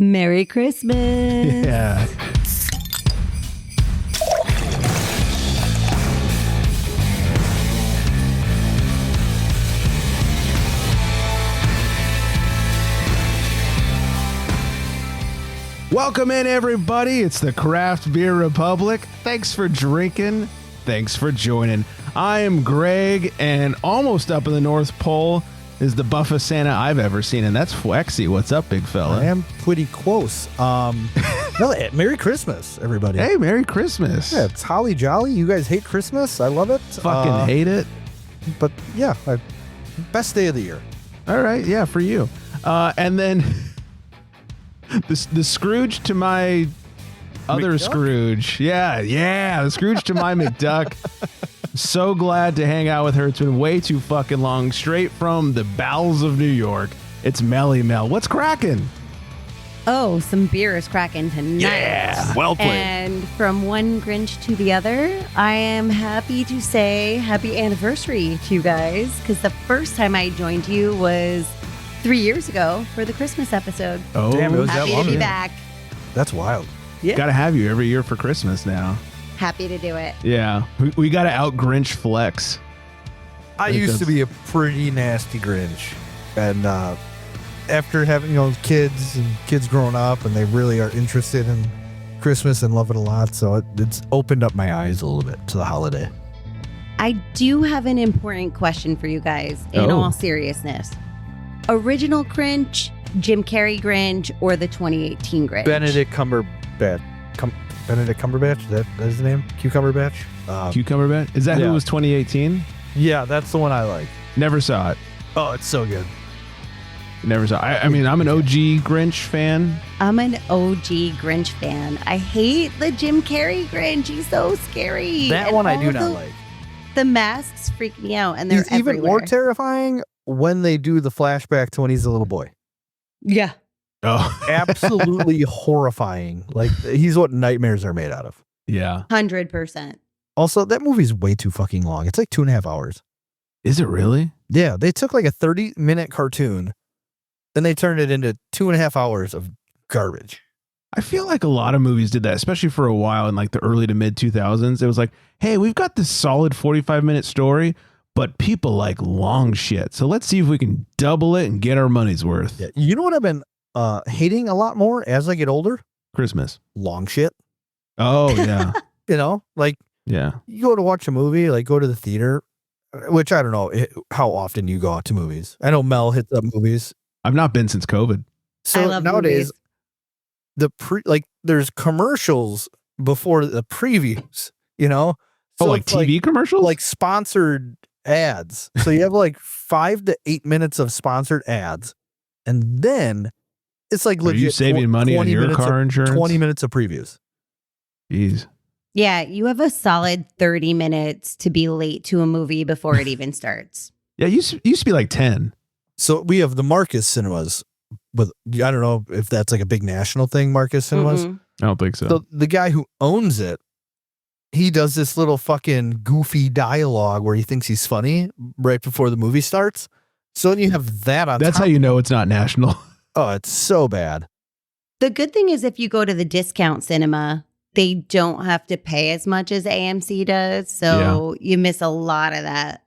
Merry Christmas. Yeah. Welcome in, everybody. It's the Craft Beer Republic. Thanks for drinking. Thanks for joining. I am Greg, and almost up in the North Pole is the buffest Santa I've ever seen, and that's Flexi. What's up, big fella? I am pretty close. Merry Christmas, everybody. Hey, Merry Christmas. Yeah, it's holly jolly. You guys hate Christmas? I love it. Fucking hate it. But yeah, best day of the year. All right, yeah, for you. And then the Scrooge to my other McDuck? Scrooge. Yeah, the Scrooge to my McDuck. So glad to hang out with her. It's been way too fucking long. Straight from the bowels of New York. It's Melly Mel. What's cracking? Oh, some beer is cracking tonight. Yeah, well played. And from one Grinch to the other, I am happy to say happy anniversary to you guys, because the first time I joined you was 3 years ago for the Christmas episode. Oh, damn, it was that Happy long to be ago. back. That's wild. Yeah. Gotta have you every year for Christmas now. Happy to do it. Yeah, we gotta out Grinch flex. I used to be a pretty nasty Grinch. And after having, kids growing up, and they really are interested in Christmas and love it a lot. So it's opened up my eyes a little bit to the holiday. I do have an important question for you guys, in Oh. all seriousness. Original Grinch, Jim Carrey Grinch, or the 2018 Grinch? Benedict Cumberbatch. Benedict Cumberbatch? Is that his name? Cucumberbatch? Cucumber Bet? Is that who yeah. was 2018? Yeah, that's the one I like. Never saw it. Oh, it's so good. Never saw it. I mean, I'm an OG Grinch fan. I'm an OG Grinch fan. I hate the Jim Carrey Grinch. He's so scary. That And one I all do of not the, like. The masks freak me out, and they're He's even everywhere. more terrifying when they do the flashback to when he's a little boy. Yeah. Oh, Absolutely horrifying. Like, he's what nightmares are made out of. yeah. 100%. Also, that movie's way too fucking long. It's like 2.5 hours. Is it really? Yeah, they took like a 30-minute cartoon, then they turned it into 2.5 hours of garbage. I feel like a lot of movies did that, especially for a while in like the early to mid 2000s. It was like, hey, we've got this solid 45-minute story, but people like long shit. So let's see if we can double it and get our money's worth. Yeah. You know what I've been hating a lot more as I get older? Christmas. Long shit. Oh, yeah. Like Yeah. you go to watch a movie, like go to the theater, which I don't know how often you go out to movies. I know Mel hits up movies. I've not been since COVID. So I love nowadays, movies. there's commercials before the previews, So Oh, like it's TV commercials? like sponsored ads. So you have like 5 to 8 minutes of sponsored ads, and then it's like Are legit. you saving money on 20 your minutes car of, insurance? 20 minutes of previews. Jeez. Yeah, you have a solid 30 minutes to be late to a movie before it even starts. Yeah, it used to be like 10. So we have the Marcus Cinemas. With I don't know if that's like a big national thing, Marcus Cinemas. Mhm. I don't think so. So the guy who owns it, he does this little fucking goofy dialogue where he thinks he's funny right before the movie starts. So then you have that on That's top. how you know it's not national. Oh, it's so bad. The good thing is if you go to the discount cinema, they don't have to pay as much as AMC does. So you miss a lot of that.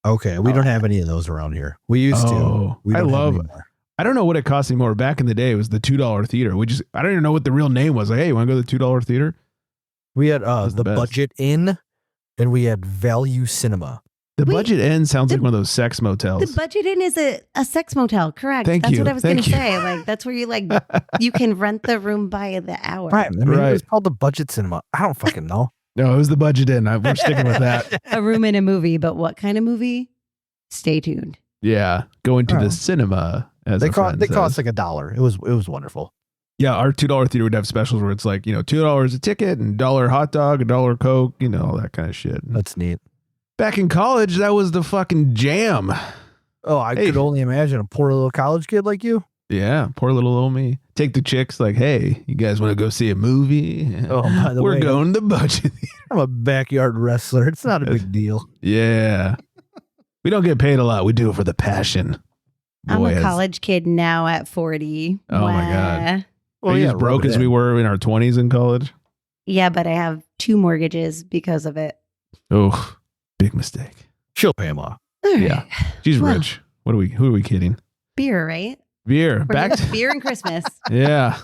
Okay, we don't have any of those around here. We used Oh, to. We I don't have love- anymore. I don't know what it cost anymore. Back in the day, it was the $2 theater. I don't even know what the real name was. Like, hey, you want to go to the $2 theater? We had was the the best. Budget Inn, and we had Value Cinema. The Wait, Budget Inn sounds like one of those sex motels. The Budget Inn is a sex motel, correct? Thank That's you. what I was going to Thank you. say. Like, that's where you you can rent the room by the hour. Right. I mean, Right. it was called the Budget Cinema. I don't fucking know. No, it was the Budget Inn. We're sticking with that. A room in a movie, but what kind of movie? Stay tuned. Yeah, going to Oh. the cinema. As They a friend cost says. like $1. It was wonderful. Yeah, our $2 theater would have specials where it's like, $2 a ticket and $1 hot dog, $1 Coke, all that kind of shit. That's neat. Back in college, that was the fucking jam. Oh, I Hey. could only imagine a poor little college kid like you. Yeah, poor little old me. Take the chicks like, hey, you guys want to go see a movie? Oh, by the We're way, going to the Budget Theater. I'm a backyard wrestler. It's not a big deal. Yeah. We don't get paid a lot. We do it for the passion. I'm Boy, a has- college kid now at 40. Oh, my God. Are you as broke as we were in our 20s in college? Yeah, but I have 2 mortgages because of it. Oh, big mistake. She'll pay him off. All right. Yeah. She's rich. Who are we kidding? Beer, right? Beer. Back to beer and Christmas. Yeah.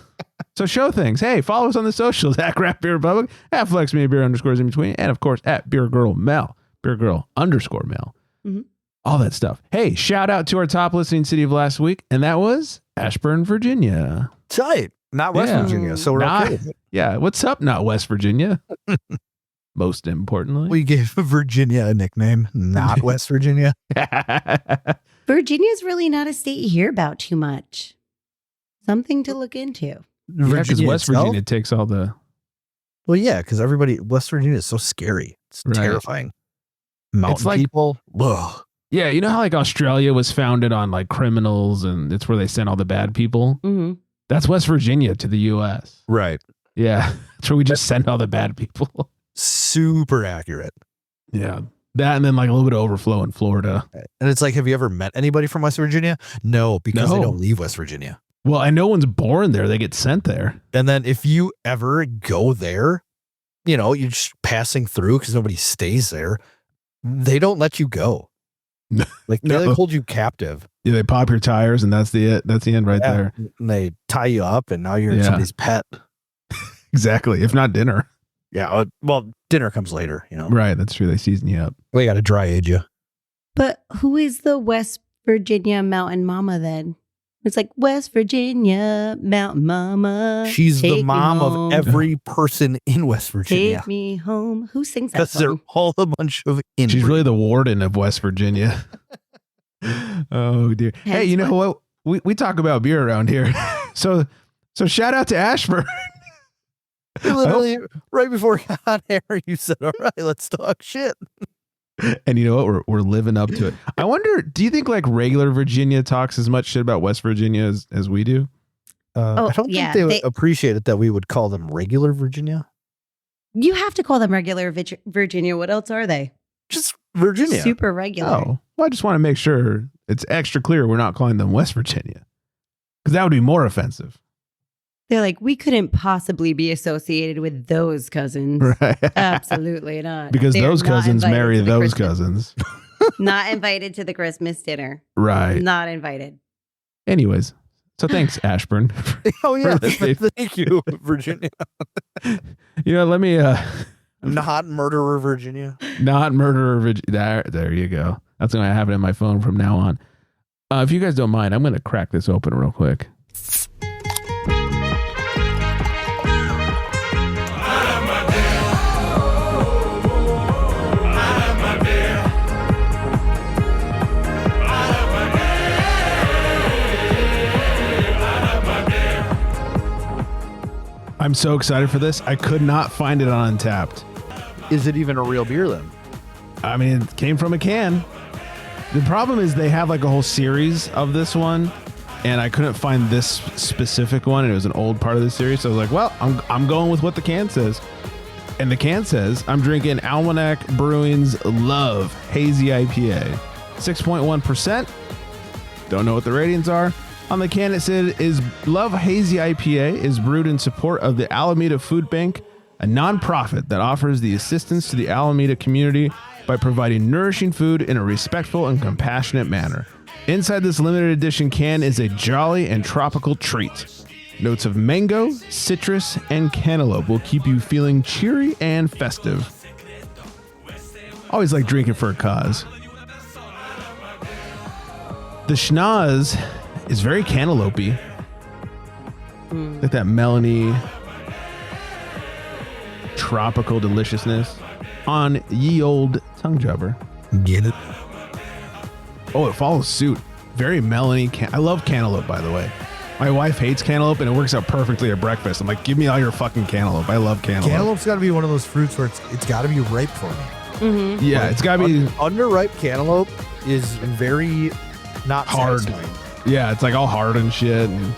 So show things. Hey, follow us on the socials at Craft Beer Republic, at Flex Me Beer _ in between, and of course at Beer Girl Mel, Beer Girl _ Mel. Mm-hmm. All that stuff. Hey, shout out to our top listening city of last week, and that was Ashburn, Virginia. Tight. Not West Virginia, so we're okay. Yeah. What's up, not West Virginia? Most importantly. We gave Virginia a nickname, not West Virginia. Virginia's really not a state you hear about too much. Something to look into. Because West Virginia takes all the... Well, yeah, because West Virginia is so scary. It's terrifying. Mountain people. Ugh. Yeah, you know how like Australia was founded on like criminals and it's where they sent all the bad people? Mm-hmm. That's West Virginia to the U.S. Right. Yeah, that's where we just send all the bad people. Super accurate. Yeah. That and then like a little bit of overflow in Florida. And it's like, have you ever met anybody from West Virginia? No, because they don't leave West Virginia. Well, and no one's born there. They get sent there. And then if you ever go there, you're just passing through because nobody stays there. They don't let you go. Like they hold you captive. Yeah, they pop your tires and that's the end right there. And they tie you up and now you're somebody's pet. Exactly. If not dinner. Yeah. Well, dinner comes later, Right. That's true. They season you up. They got to dry age you. But who is the West Virginia mountain mama then? It's like West Virginia mountain mama. She's the mom of every person in West Virginia. Take me home. Who sings that Because they're song? all a bunch of inbreed. She's really the warden of West Virginia. Oh, dear. Hey, you know what? We talk about beer around here. So shout out to Ashburn. Literally, right before we got here, you said, all right, let's talk shit. And you know what? We're living up to it. I wonder, do you think like regular Virginia talks as much shit about West Virginia as we do? I don't think they would appreciate it that we would call them regular Virginia. You have to call them regular Virginia. What else are they? Just Virginia. Super regular. Oh, well, I just want to make sure it's extra clear we're not calling them West Virginia. Because that would be more offensive. They're like, we couldn't possibly be associated with those cousins. Right. Absolutely not. Because those cousins marry those cousins. Not invited to the Christmas dinner. Right. Not invited. Anyways, so thanks, Ashburn. Oh, yeah. Thank you, Virginia. Let me... Not murderer, Virginia. Not murderer, Virginia. There you go. That's going to have it in my phone from now on. If you guys don't mind, I'm going to crack this open real quick. I'm so excited for this. I could not find it on Untapped. Is it even a real beer then? I mean, it came from a can. The problem is they have like a whole series of this one, and I couldn't find this specific one, and it was an old part of the series. So I was like, well, I'm going with what the can says. And the can says, I'm drinking Almanac Brewing's Love Hazy IPA. 6.1%. Don't know what the ratings are. On the can it said, Love Hazy IPA is brewed in support of the Alameda Food Bank, a nonprofit that offers the assistance to the Alameda community by providing nourishing food in a respectful and compassionate manner. Inside this limited edition can is a jolly and tropical treat. Notes of mango, citrus, and cantaloupe will keep you feeling cheery and festive. Always like drinking for a cause. The schnoz is very cantaloupe-y. Like that melony, tropical deliciousness on ye old tongue jobber. Get it? Oh, it follows suit. Very melony. I love cantaloupe, by the way. My wife hates cantaloupe, and it works out perfectly at breakfast. I'm like, give me all your fucking cantaloupe. I love cantaloupe. Cantaloupe's got to be one of those fruits where it's got to be ripe for me. Mm-hmm. Yeah, like, it's got to be... Underripe cantaloupe is very not hard. satisfying. Yeah, it's like all hard and shit and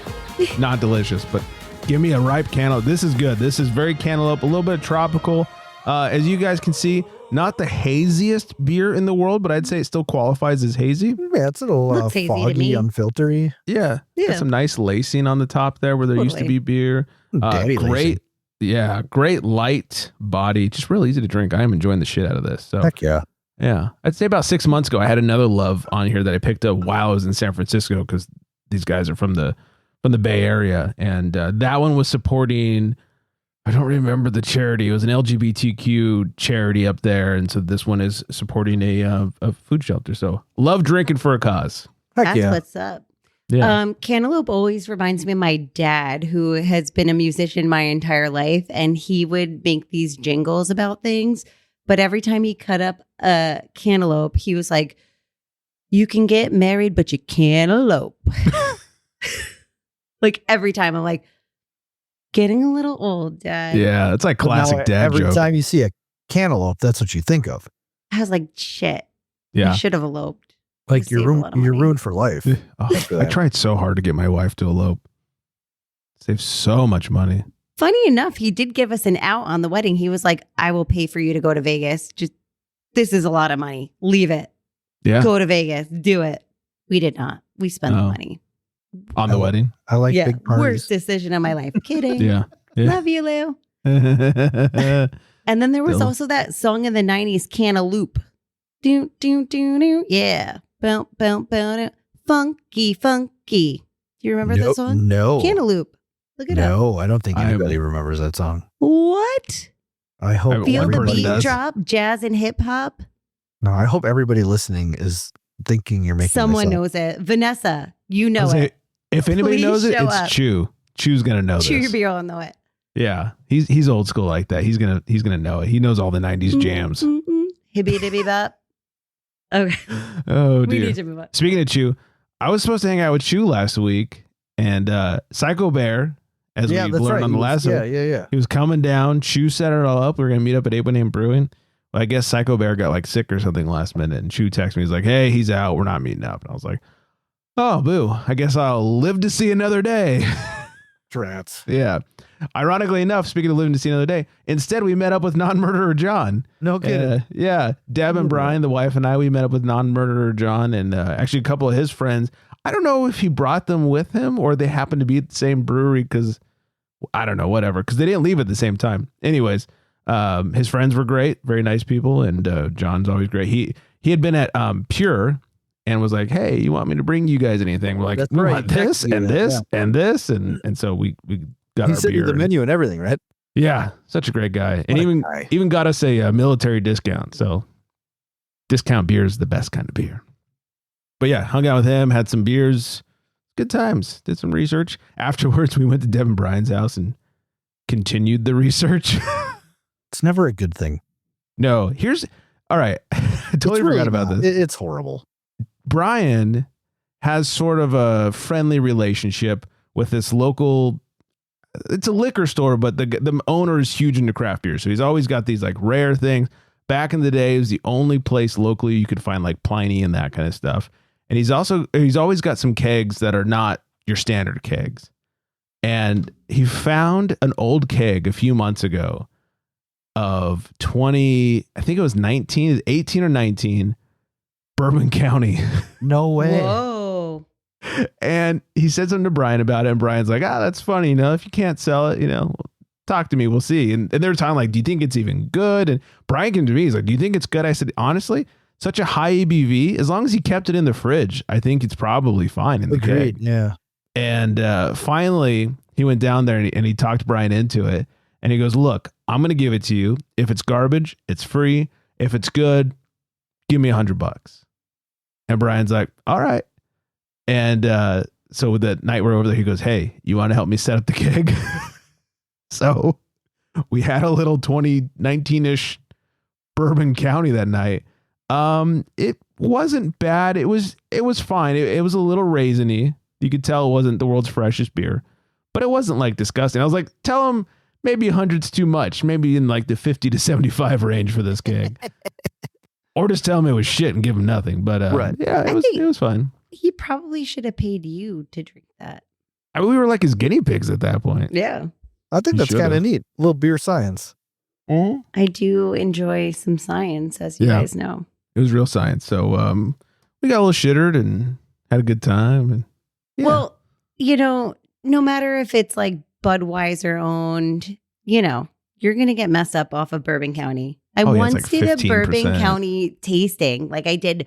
not delicious, but give me a ripe cantaloupe. This is good. This is very cantaloupe, a little bit tropical. As you guys can see, Not the haziest beer in the world, but I'd say it still qualifies as hazy. Yeah, it's a little Looks hazy to foggy, me. unfiltery. Yeah. Got some nice lacing on the top there where there used to Totally. be beer. Daddy Great. Yeah. Great light body. Just real easy to drink. I am enjoying the shit out of this. So Heck yeah. yeah. I'd say about 6 months ago, I had another love on here that I picked up while I was in San Francisco because these guys are from the Bay Area. And that one was supporting, I don't remember the charity. It was an LGBTQ charity up there. And so this one is supporting a food shelter. So love drinking for a cause. Heck That's yeah. what's up. Yeah. Cantaloupe always reminds me of my dad, who has been a musician my entire life, and he would make these jingles about things. But every time he cut up a cantaloupe, he was like, "You can get married, but you can't elope." Like every time, I'm like, getting a little old, Dad. Yeah. It's like But now classic dad every joke. time you see a cantaloupe, that's what you think of. I was like, shit. Yeah. I should have eloped. Like Save a lot of you're money. ruined for life. Oh, I tried so hard to get my wife to elope. Save so much money. Funny enough, he did give us an out on the wedding. He was like, I will pay for you to go to Vegas. Just, this is a lot of money. Leave it. Yeah. Go to Vegas. Do it. We did not. We spent the Oh. money. On the wedding. I like Yeah. big parties. Worst decision of my life. Kidding. Yeah. Yeah. Love you, Lou. yeah. And then there was Still. also that song in the 90s, Cantaloupe. Do, do, do, do. Yeah. Boom, boom, boom. Funky, funky. Do you remember that song? No. Cantaloupe. Look it up. No, I don't think I- anybody remembers that song. What? I hope I- Feel one the person beat does. drop, jazz and hip hop. No, I hope everybody listening is thinking you're making Someone this up. knows it. Vanessa, you know it. If anybody Please knows it, show it's up. Chew. Chew's gonna know Chew your this. beer on know it. Yeah, he's old school like that. He's gonna know it. He knows all the '90s jams. Hibby dibby bop. Okay. Oh We dear. need to move on. Speaking of Chew, I was supposed to hang out with Chew last week, and Psycho Bear, as Yeah, we that's learned right. on the He was- last one, Yeah. he was coming down. Chew set it all up. We are gonna meet up at 818 Brewing. Well, I guess Psycho Bear got like sick or something last minute, and Chew texted me. He's like, "Hey, he's out. We're not meeting up." And I was like, "Oh, boo! I guess I'll live to see another day." Trats. Yeah. Ironically enough, speaking of living to see another day, instead we met up with non-murderer John. No kidding. Yeah. Deb and Brian, the wife and I, we met up with non-murderer John and actually a couple of his friends. I don't know if he brought them with him or they happened to be at the same brewery because I don't know, whatever, because they didn't leave at the same time. Anyways, his friends were great, very nice people, and John's always great. He had been at Pure and was like, "Hey, you want me to bring you guys anything?" We're like, That's "We right. want this Texted you and that, this and this," and so we got He our sent you beer. the and- menu and everything, right? yeah, such a great guy, and What a even guy. got us a military discount. So discount beer is the best kind of beer. But yeah, hung out with him, had some beers, good times. Did some research. Afterwards, we went to Devin Bryan's house and continued the research. It's never a good thing. No, here's all right. I totally It's really forgot about not. this. It's horrible. Brian has sort of a friendly relationship with this local. It's a liquor store, but the owner is huge into craft beer, so he's always got these like rare things. Back in the day, it was the only place locally you could find like Pliny and that kind of stuff. And he's always got some kegs that are not your standard kegs. And he found an old keg a few months ago of 20, I think it was 18 or 19, Bourbon County. No way. Whoa. And he said something to Brian about it, and Brian's like, that's funny, if you can't sell it, talk to me, we'll see. And they're talking like, do you think it's even good? And Brian came to me, he's like, do you think it's good? I said, honestly, such a high ABV, as long as he kept it in the fridge, I think it's probably fine in the Agreed. keg. Yeah. And finally, he went down there and he talked Brian into it. And he goes, look, I'm going to give it to you. If it's garbage, it's free. If it's good, give me $100. And Brian's like, all right. And so the night we're over there, he goes, hey, you want to help me set up the keg? So we had a little 2019-ish Bourbon County that night. It wasn't bad. It was fine. It was a little raisiny. You could tell it wasn't the world's freshest beer, but it wasn't like disgusting. I was like, tell him maybe 100's too much, maybe in like the 50 to 75 range for this keg. Or just tell him it was shit and give him nothing. But Right. yeah, it was fine. He probably should have paid you to drink that. I mean, we were like his guinea pigs at that point. Yeah. I think You that's should've. kind of neat. A little beer science. I do enjoy some science, as you guys know. It was real science. So we got a little shittered and had a good time. And well, no matter if it's like Budweiser owned, you're going to get messed up off of Bourbon County. I once did a Bourbon County tasting. Like I did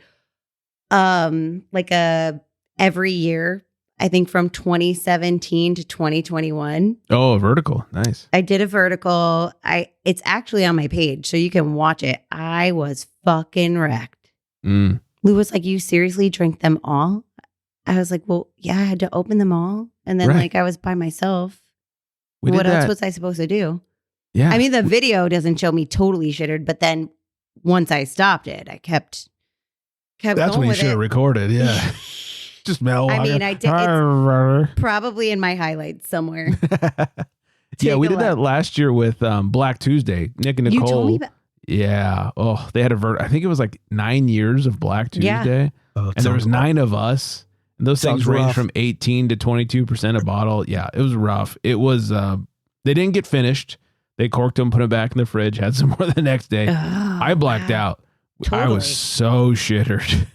every year, I think from 2017 to 2021. Oh, a vertical. Nice. I did a vertical. It's actually on my page, so you can watch it. I was fucking wrecked. Lou was like, "You seriously drank them all?" I was like, "Well, yeah, I had to open them all." And then I was by myself. What else was I supposed to do? Yeah. I mean, the video doesn't show me totally shittered, but then once I stopped it, I kept That's when you should have recorded. Yeah. Just mellow. I mean, I did. It's probably in my highlights somewhere. Yeah, we did that last year with Black Tuesday. Nick and Nicole. You told me that. Yeah. Oh, they had I think it was like 9 years of Black Tuesday. Yeah. And there was 9 of us. And those things range from 18 to 22% a bottle. Yeah, it was rough. It was, they didn't get finished. They corked them, put them back in the fridge, had some more the next day. I blacked out. Totally. I was so shittered.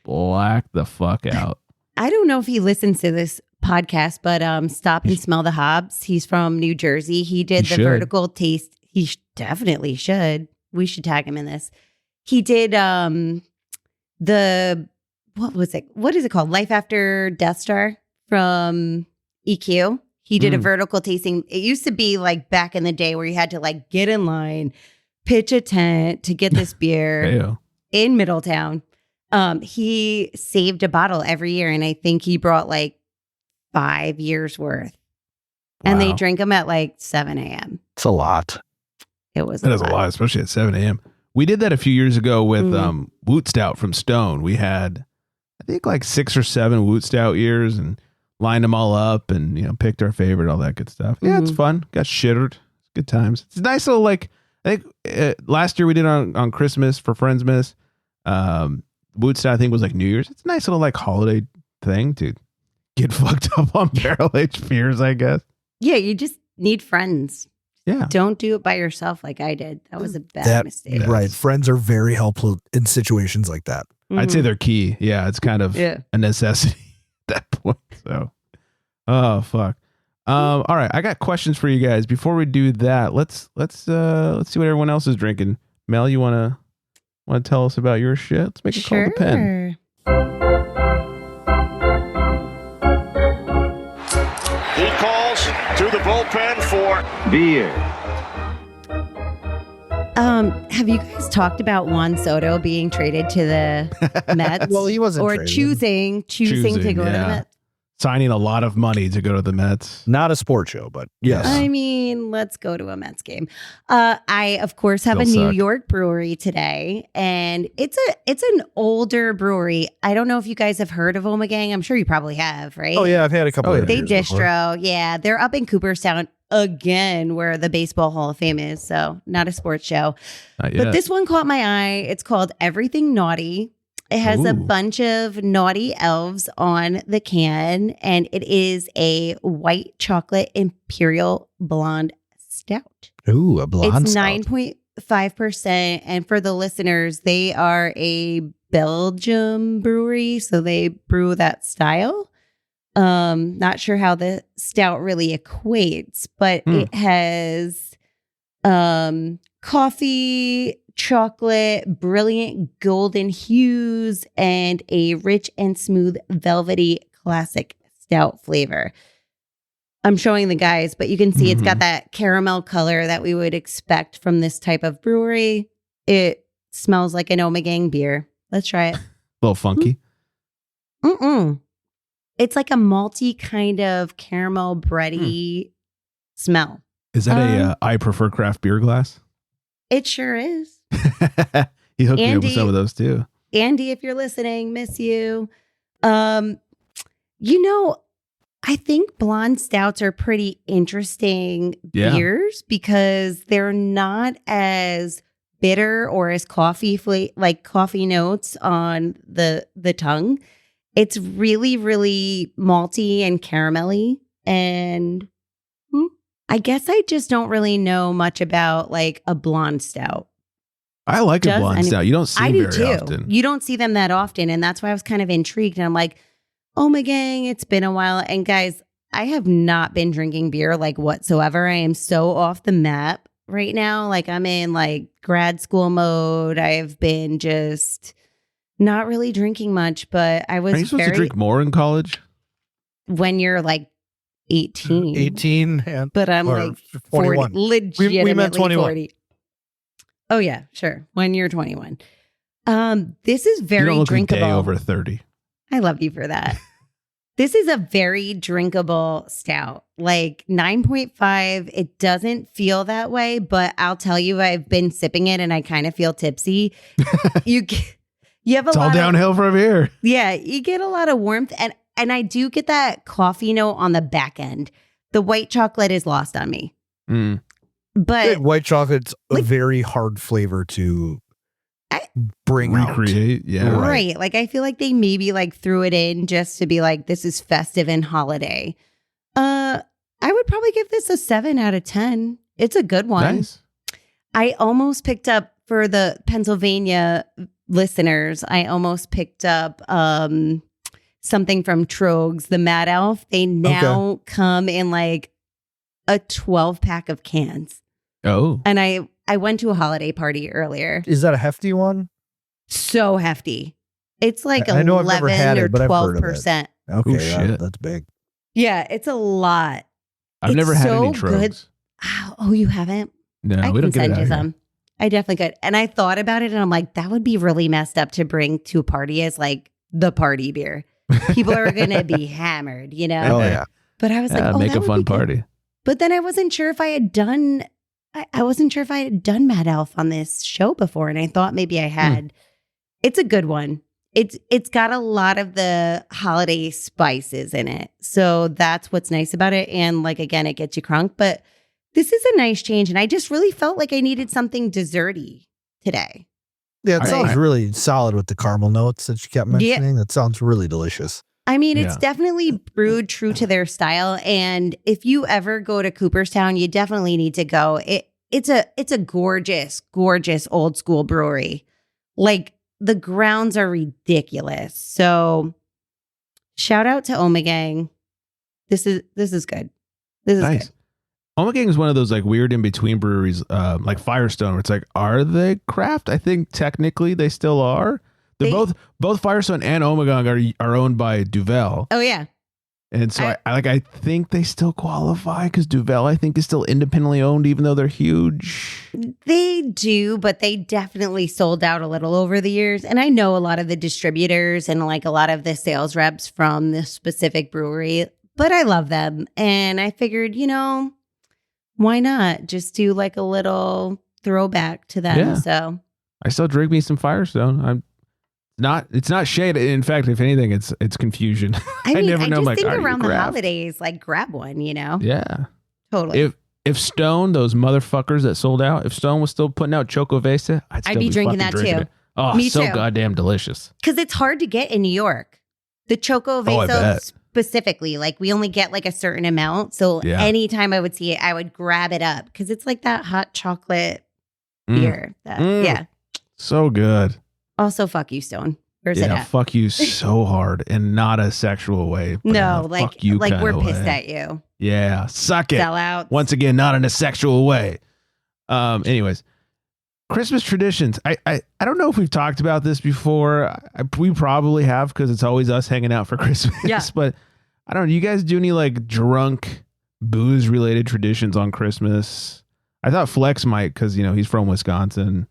Blacked the fuck out. I don't know if he listens to this podcast, but Stop and Smell the Hobbs. He's from New Jersey. He did the vertical taste. He definitely should. We should tag him in this. He did what was it? What is it called? Life After Death Star from EQ. He did a vertical tasting. It used to be like back in the day where you had to like get in line, pitch a tent to get this beer in Middletown. He saved a bottle every year, and I think he brought like 5 years worth. Wow. And they drink them at like 7 a.m. It's a lot. It was a lot, especially at 7 a.m. We did that a few years ago with Woot Stout from Stone. We had, I think, like 6 or 7 Woot Stout years and lined them all up and, picked our favorite, all that good stuff. Yeah, it's fun. Got shittered. It's good times. It's nice little, like, I think last year we did on Christmas for Friendsmas. Woot Stout, I think, was like New Year's. It's a nice little, like, holiday thing to get fucked up on barrel-aged beers, I guess. Yeah, you just need friends. Yeah. Don't do it by yourself like I did. That was a bad mistake. Right. Friends are very helpful in situations like that. I'd say they're key. Yeah, it's kind of a necessity at that point. So, oh fuck. All right, I got questions for you guys. Before we do that, let's see what everyone else is drinking. Mel, you wanna tell us about your shit? Let's make a call to pen. He calls to the bullpen for beer. Have you guys talked about Juan Soto being traded to the Mets? Well, he wasn't or choosing to go to the Mets. Signing a lot of money to go to the Mets. Not a sports show, but yes. I mean, let's go to a Mets game. I, of course, have a New York brewery today, and it's an older brewery. I don't know if you guys have heard of Omegang. I'm sure you probably have, right? Oh, yeah. I've had a couple of They distro. Yeah. They're up in Cooperstown again, where the Baseball Hall of Fame is. So not a sports show. But this one caught my eye. It's called Everything Naughty. It has a bunch of naughty elves on the can, and it is a white chocolate imperial blonde stout. Ooh, a blonde it's stout. It's 9.5%. And for the listeners, they are a Belgium brewery, so they brew that style. Not sure how the stout really equates, but it has coffee, chocolate, brilliant golden hues, and a rich and smooth velvety classic stout flavor. I'm showing the guys, but you can see it's got that caramel color that we would expect from this type of brewery. It smells like an Omegang beer. Let's try it. A little funky. It's like a malty kind of caramel bready smell. Is that a I prefer craft beer glass? It sure is. He hooked me up with some of those too. Andy, if you're listening, miss you. I think blonde stouts are pretty interesting beers because they're not as bitter or as coffee notes on the tongue. It's really, really malty and caramelly, and I guess I just don't really know much about like a blonde stout. I like a blonde stout. You don't see I them do very too. often. You don't see them that often. And that's why I was kind of intrigued. And I'm like, oh my gang, it's been a while. And guys, I have not been drinking beer like whatsoever. I am so off the map right now. Like I'm in like grad school mode. I've been just not really drinking much, but I was Are you supposed to drink more in college? When you're like 18. 18 and But I'm or like 21. 40, legitimately we meant 21. 40. Oh yeah, sure. When you're 21. This is You very don't look drinkable. a day over 30. I love you for that. This is a very drinkable stout, like 9.5. It doesn't feel that way, but I'll tell you, I've been sipping it and I kind of feel tipsy. You have a It's all lot downhill from here. Yeah, you get a lot of warmth and I do get that coffee note on the back end. The white chocolate is lost on me. Mm. But white chocolate's like, a very hard flavor to bring recreate. out. Yeah. Right. Like I feel like they maybe like threw it in just to be like, this is festive and holiday. I would probably give this a 7 out of 10. It's a good one. Nice. I almost picked up for the Pennsylvania listeners. I almost picked up something from Trogs, the Mad Elf. They now come in like a 12 pack of cans. Oh. And I went to a holiday party earlier. Is that a hefty one? So hefty. It's like I know I've never 11 had or it, but I've heard of it. 12%. Okay, Ooh, shit. that's big. Yeah, it's a lot. I've It's never had any so good. Trogs. Oh, you haven't? No, I we can don't get it send out you here. some. I definitely could. And I thought about it and I'm like, that would be really messed up to bring to a party as like the party beer. People are going to be hammered, you know? Oh, yeah. But I was like, oh, make that a would fun be good. party. But then I wasn't sure if I had done, I wasn't sure if I had done Mad Elf on this show before. And I thought maybe I had. It's a good one. It's got a lot of the holiday spices in it. So that's what's nice about it. And like, again, it gets you crunk, but this is a nice change. And I just really felt like I needed something desserty today. Yeah, it All sounds right. really solid with the caramel notes that you kept mentioning. That sounds really delicious. I mean, it's Yeah. definitely brewed true to their style. And if you ever go to Cooperstown, you definitely need to go. It's a gorgeous, gorgeous old school brewery. Like the grounds are ridiculous. So shout out to Omegang. This is good. This is Nice. good. Omegang is one of those like weird in between breweries, like Firestone, where it's like, are they craft? I think technically they still are. They're both Firestone and Omegang are owned by Duvel, Oh yeah. and so I think they still qualify because Duvel I think is still independently owned, even though they're huge. They do, but they definitely sold out a little over the years. And I know a lot of the distributors and like a lot of the sales reps from this specific brewery, but I love them. And I figured, why not just do like a little throwback to them? Yeah. So I still drink me some Firestone. It's not shade. In fact, if anything, it's confusion. I mean, never I know. just Like, think are you around the craft? holidays, like grab one, Yeah. Totally. If Stone, those motherfuckers that sold out, if Stone was still putting out Choco Vesa, I'd still be drinking fucking that too. it. Oh, Me so too. goddamn delicious. Because it's hard to get in New York. The Choco Oh, I Vesa bet. specifically, like we only get like a certain amount. So Yeah. anytime I would see it, I would grab it up because it's like that hot chocolate Mm. beer. Yeah. So good. Also, fuck you, Stone. Where's it Yeah, at? fuck you so hard and not a sexual way. but in No, a like fuck you kinda we're pissed way. at you. Yeah, suck it. Sell out. Once again, not in a sexual way. Anyways, Christmas traditions. I don't know if we've talked about this before. We probably have because it's always us hanging out for Christmas. Yeah. But I don't know. Do you guys do any like drunk booze related traditions on Christmas? I thought Flex might because he's from Wisconsin.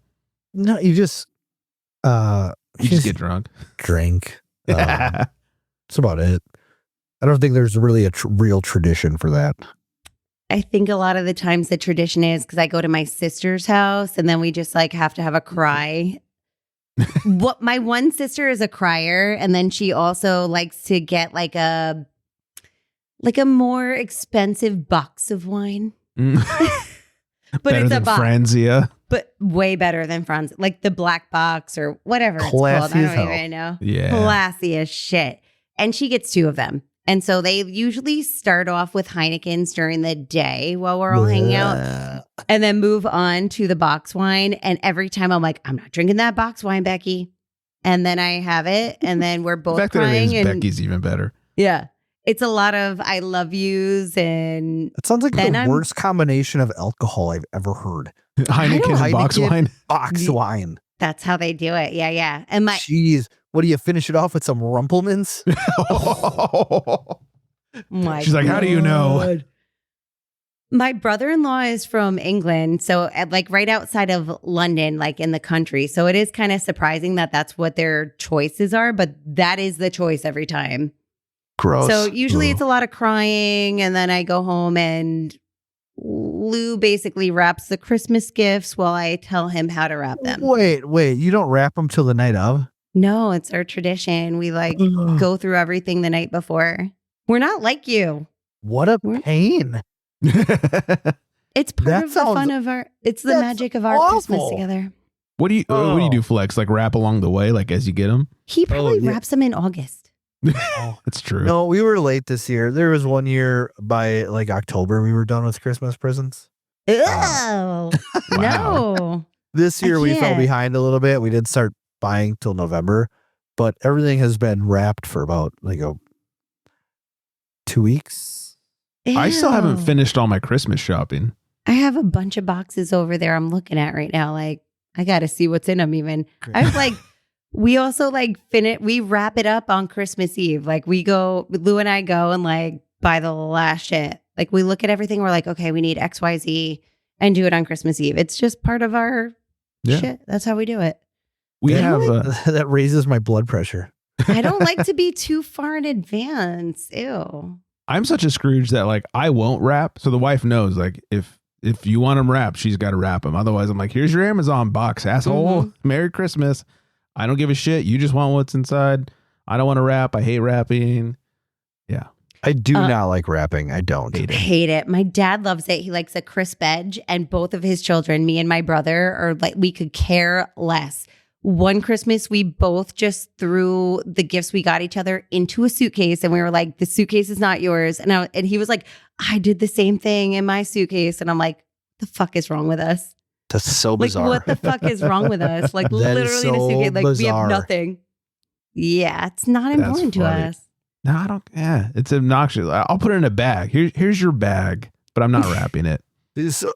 No, you just You just get drunk. drink. That's about it. I don't think there's really a real tradition for that. I think a lot of the times the tradition is because I go to my sister's house and then we just like have to have a cry. What my one sister is a crier, and then she also likes to get like a more expensive box of wine. But Better it's a than box. Franzia. But way better than Franz, like the black box or whatever it's called. Classy I as don't hell. even know. Yeah. Classy as shit. And she gets 2 of them. And so they usually start off with Heinekens during the day while we're all hanging out and then move on to the box wine. And every time I'm like, I'm not drinking that box wine, Becky. And then I have it. And then we're both The fact that crying. it is And Becky's even better. yeah, it's a lot of I love yous. And It sounds like Then the I'm- worst combination of alcohol I've ever heard. Heineken and box Heineken, wine. Box wine. that's how they do it. Yeah, yeah. And Jeez. What do you finish it off with? Some Rumplemans? my She's like, how do you know? God. My brother-in-law is from England, so like right outside of London, like in the country. So it is kind of surprising that that's what their choices are, but that is the choice every time. Gross. So usually it's a lot of crying, and then I go home and Lou basically wraps the Christmas gifts while I tell him how to wrap them. Wait. You don't wrap them till the night of? No, it's our tradition. We like go through everything the night before. We're not like you. What a pain. It's part That of the fun of our. It's the that's magic of our Christmas awful. together. What do you do, Flex? Like wrap along the way, like as you get them? He probably yeah. wraps them in August. That's true. No, we were late this year. There was one year by like October we were done with Christmas presents. Oh Wow. no! This year we fell can't. behind a little bit. We didn't start buying till November, but everything has been wrapped for about like 2 weeks. I still haven't Ew. finished all my Christmas shopping. I have a bunch of boxes over there. I'm looking at right now. Like I got to see what's in them. Even I was like, we also like finish. We wrap it up on Christmas Eve. Like we go, Lou and I go and like buy the last shit. Like we look at everything. We're like, okay, we need X, Y, Z, and do it on Christmas Eve. It's just part of our Yeah. shit. That's how we do it. We Yeah. have That raises my blood pressure. I don't like to be too far in advance. Ew. I'm such a Scrooge that like I won't wrap. So the wife knows like if you want them wrapped, she's got to wrap them. Otherwise, I'm like, here's your Amazon box, asshole. Merry Christmas. I don't give a shit. You just want what's inside. I don't want to wrap. I hate wrapping. Yeah. I do not like wrapping. I don't. Hate it. My dad loves it. He likes a crisp edge, and both of his children, me and my brother, are like, we could care less. One Christmas, we both just threw the gifts we got each other into a suitcase, and we were like, the suitcase is not yours. And he was like, I did the same thing in my suitcase. And I'm like, the fuck is wrong with us? That's so Like, bizarre. what the fuck is wrong with us? Like, That is literally in a so suitcase. Like, we bizarre. have nothing. Yeah, it's not That's important to funny. us. No, I don't. Yeah, it's obnoxious. I'll put it in a bag. Here's your bag, but I'm not wrapping it.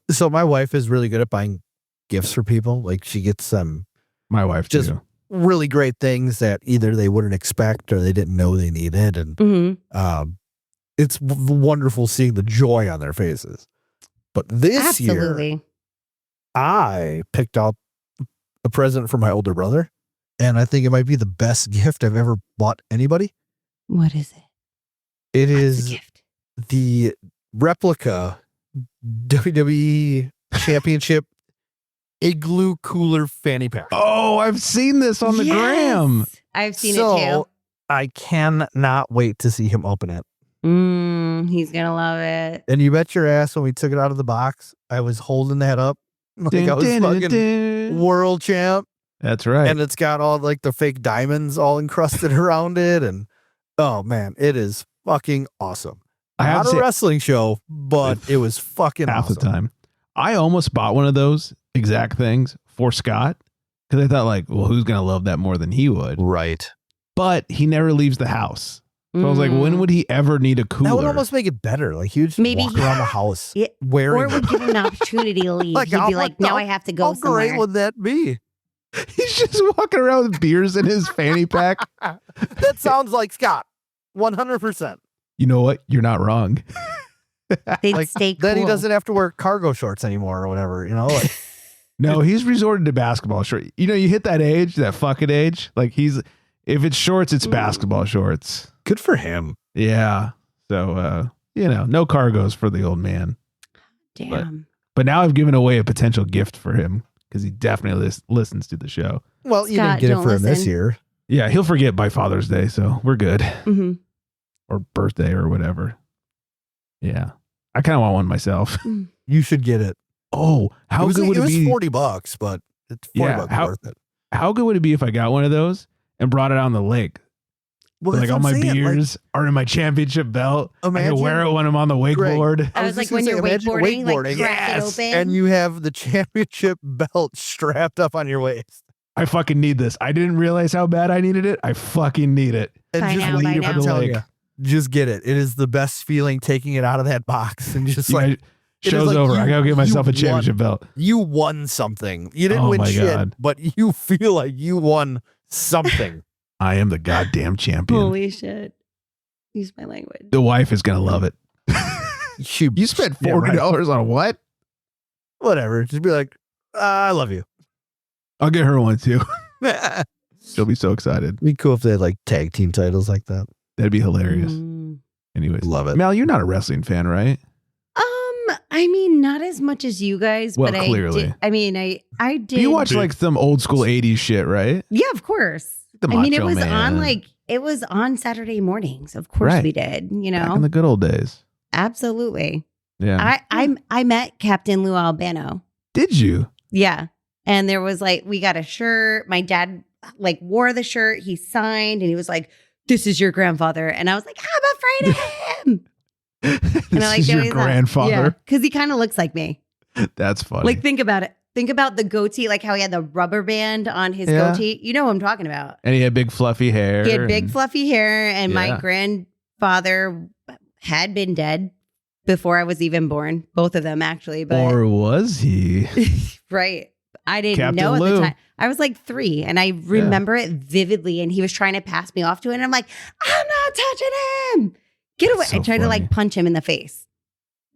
So my wife is really good at buying gifts for people. Like she gets some My wife Just- too. really great things that either they wouldn't expect or they didn't know they needed. And Mm-hmm. it's wonderful seeing the joy on their faces. But this year, Absolutely. I picked out a present for my older brother, and I think it might be the best gift I've ever bought anybody. What is it? It What's is the gift? the replica WWE Championship igloo cooler fanny pack. Oh, I've seen this on the Yes! gram. I've seen so it too. I cannot wait to see him open it. He's gonna love it. And you bet your ass when we took it out of the box, I was holding that up like I was fucking world champ. That's right. And it's got all like the fake diamonds all encrusted around it. And oh man, it is fucking awesome. I have Not to a say, wrestling show, but it was fucking half awesome. the time. I almost bought one of those exact things for Scott because I thought like, well, who's gonna love that more than he would? Right. But he never leaves the house. So I was like, when would he ever need a cooler? That would almost make it better. Like he would just Maybe walk he- around the house Yeah, wearing or would them. give him an opportunity to leave. Like, He'd how be like, much- now I have to go How somewhere. great would that be? He's just walking around with beers in his fanny pack. That sounds like Scott. 100%. You know what? You're not wrong. They'd Like, stay cool. then he doesn't have to wear cargo shorts anymore or whatever, you know? Like, No, he's resorted to basketball shorts. You know, you hit that age, that fucking age. Like if it's shorts, it's basketball shorts. good for him. Yeah. So, no cargos for the old man. Damn. But now I've given away a potential gift for him because he definitely listens to the show. Well, you Scott, didn't get it don't for him this listen. year. Yeah, he'll forget by Father's Day, so we're good. hmm Or birthday or whatever. Yeah. I kind of want one myself. You should get it. Oh, how good would it it was be? $40, but it's $40 Yeah, how- worth it. How good would it be if I got one of those and brought it on the lake? Well, like that's all what my I'm saying, beers are in my championship belt. I Imagine- can wear it when I'm on the wakeboard. I was like, just when gonna you're say, imagine wakeboarding, like crack yes, it open. and you have the championship belt strapped up on your waist. I fucking need this. I didn't realize how bad I needed it. I fucking need it. And By just now, leave by it now. for the Like- lake. Just get it. It is the best feeling taking it out of that box and just You like guys- it is show's like over. you- I gotta give myself a you championship belt. you won something. You didn't Oh win my shit, God. but you feel like you won something. I am the goddamn champion. Holy shit. Use my language. The wife is gonna love it. You spent Yeah, $40 on what? Whatever. Just be like, I love you. I'll get her one too. It'd She'll be so excited. be cool if they had like tag team titles like that. That'd be hilarious. Mm. Anyways, Love it. Mel, you're not a wrestling fan, right? I mean, not as much as you guys, Well, but clearly. I did. You watch like some old school 80s shit, right? Yeah, of course. The I mean, it Macho was Man. it was on Saturday mornings. Of course Right. we did, you Back know. in the good old days. Absolutely. Yeah. I met Captain Lou Albano. Did you? Yeah. And there was like, we got a shirt. My dad like wore the shirt. He signed and he was like, "This is your grandfather." And I was like, "I'm afraid of him." This is your grandfather. Because he kind of looks like me. That's funny. Like, think about it. Think about the goatee, like how he had the rubber band on his Yeah. goatee. You know what I'm talking about. and he had big fluffy hair. He had big and- fluffy hair, and my Yeah. grandfather had been dead before I was even born. Both of them, actually. But Or was he? right. I didn't Captain know at Lou. the time. I was like 3 and I remember it vividly. And he was trying to pass me off to it. And I'm like, I'm not touching him. Get away. So I tried to funny. like punch him in the face.